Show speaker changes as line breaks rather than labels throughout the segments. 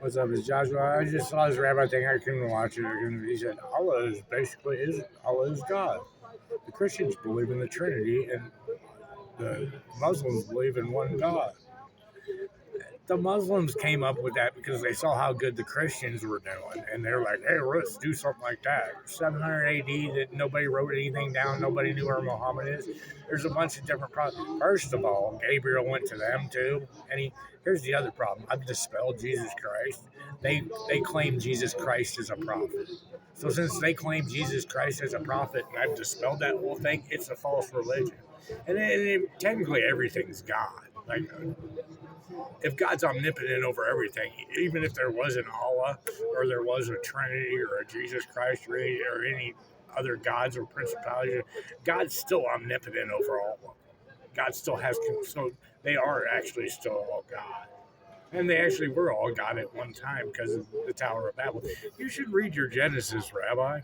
What's up, it's Joshua. I just saw this rabbi thing. I couldn't watch it. He said Allah is basically Allah is God. The Christians believe in the Trinity, and the Muslims believe in one God. The Muslims came up with that because they saw how good the Christians were doing, and they're like, "Hey, let's do something like that." 700 AD, that nobody wrote anything down, nobody knew where Muhammad is. There's a bunch of different problems. First of all, Gabriel went to them too, and here's the other problem. I've dispelled Jesus Christ. They claim Jesus Christ is a prophet. So since they claim Jesus Christ as a prophet, and I've dispelled that whole thing, it's a false religion, and technically everything's God. Like, if God's omnipotent over everything, even if there was an Allah or there was a Trinity or a Jesus Christ or any other gods or principalities, God's still omnipotent over all of them. God still has, so they are actually still all God. And they actually were all God at one time because of the Tower of Babel. You should read your Genesis, Rabbi.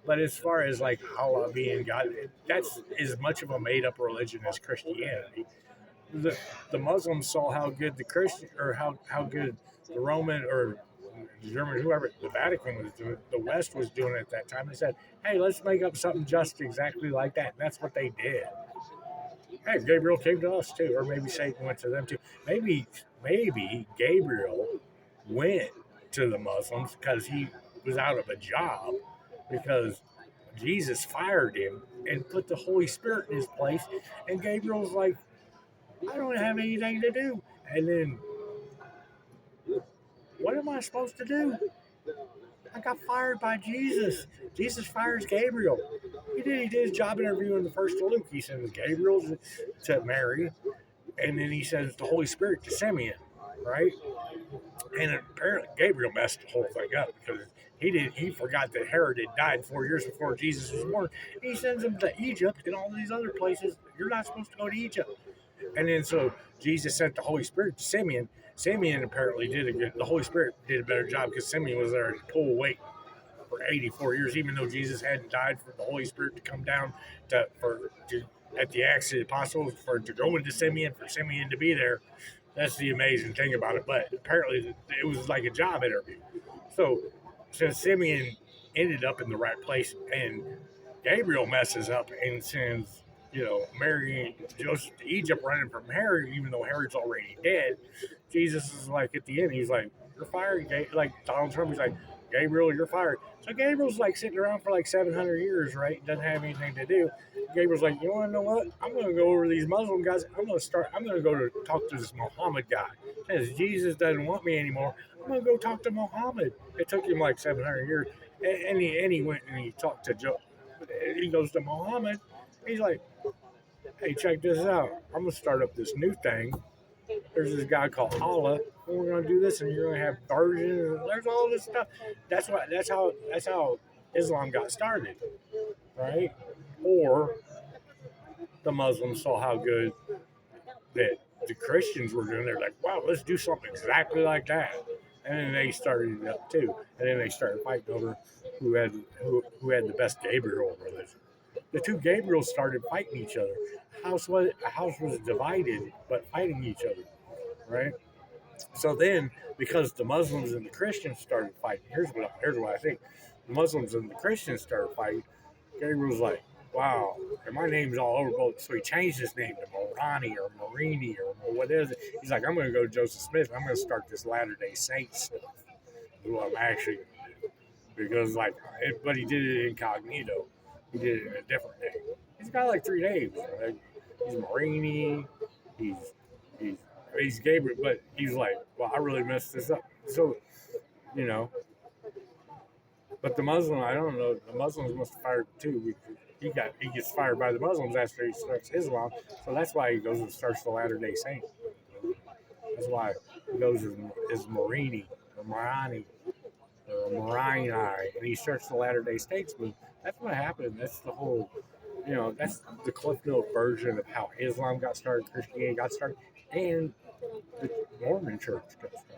But as far as like Allah being God, that's as much of a made up religion as Christianity. the the Muslims saw how good the Christian or how good the Roman or the German, whoever the Vatican was doing, the West was doing at that time. They said, "Hey, let's make up something just exactly like that." And that's what they did. Hey, Gabriel came to us too, or maybe Satan went to them too. Maybe Gabriel went to the Muslims because he was out of a job because Jesus fired him and put the Holy Spirit in his place, and Gabriel's like, I don't have anything to do. And then, what am I supposed to do? I got fired by Jesus. Jesus fires Gabriel. He did his job interview in the first to Luke. He sends Gabriel to Mary, and then he sends the Holy Spirit to Simeon, right? And apparently Gabriel messed the whole thing up because he forgot that Herod had died 4 years before Jesus was born. And he sends him to Egypt and all these other places. You're not supposed to go to Egypt. And then so Jesus sent the Holy Spirit to Simeon. Simeon apparently the Holy Spirit did a better job because Simeon was there to pull weight for 84 years, even though Jesus hadn't died, for the Holy Spirit to come down at the Acts of the Apostles, to go into Simeon, for Simeon to be there. That's the amazing thing about it. But apparently it was like a job interview. So since Simeon ended up in the right place and Gabriel messes up and sends Mary and Joseph to Egypt running from Herod, even though Herod's already dead. Jesus is like, at the end, he's like, "You're fired." Like Donald Trump, he's like, "Gabriel, you're fired." So Gabriel's like sitting around for like 700 years, right? Doesn't have anything to do. Gabriel's like, "You want to know what? I'm going to go over to these Muslim guys. I'm going to go to talk to this Muhammad guy. Says Jesus doesn't want me anymore. I'm going to go talk to Muhammad." It took him like 700 years. And he went and he talked to Joe. He goes to Muhammad. He's like, "Hey, check this out. I'm gonna start up this new thing. There's this guy called Allah, and we're gonna do this, and you're gonna have versions. And there's all this stuff. That's how Islam got started, right? Or the Muslims saw how good that the Christians were doing. They're like, wow, let's do something exactly like that. And then they started it up too. And then they started fighting over who had the best Gabriel religion. The two Gabriels started fighting each other. A house was divided, but fighting each other, right? So then, because the Muslims and the Christians started fighting, here's what I think: the Muslims and the Christians started fighting. Gabriel's like, "Wow, and my name's all over both." So he changed his name to Morani or Morini or what is it? He's like, "I'm going to go to Joseph Smith. I'm going to start this Latter Day Saints stuff." Who I'm actually, because but he did it incognito. He did it in a different name. He's got like 3 names. Right? He's Marini. He's he's he's Gabriel, but he's like, well, I really messed this up. So, you know, but the Muslim, I don't know. The Muslims must have fired too. He gets fired by the Muslims after he starts Islam. So that's why he goes and starts the Latter Day Saint. That's why he goes as Marini or Marani or Marini, and he starts the Latter Day Saints movement. That's what happened. That's the whole. That's the Cliff Note version of how Islam got started, Christianity got started, and the Mormon Church got started.